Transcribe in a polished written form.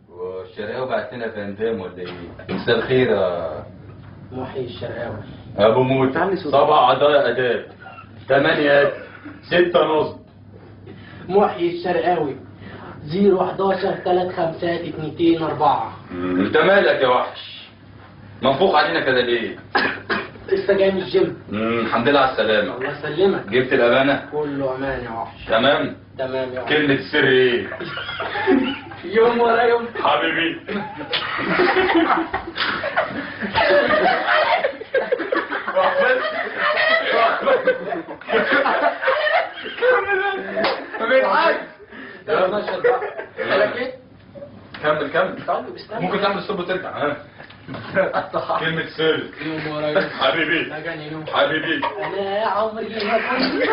والشرقاوي بعت لنا فندام ولا ايه؟ مساء الخير يا محي الشرقاوي. ابو موت. صباح عضايا اداب 8 6 نصب. محي الشرقاوي 011 352 204. انت مالك يا وحش؟ منفوخ علينا كده ليه؟ لسه جاي من الجيم. الحمد لله على السلامة. الله يسلمك. جبت الأمانة؟ كله أمان يا وحش. تمام؟ تمام يا وحش. كلمة السر ايه؟ يوم ورا يوم. حبيبي. كمل. ممكن تعمل الصوت وترجع. ها؟ كلمة سر. يوم ورا يوم. حبيبي. حبيبي. حبيبي. أنا يا عمري ما كنت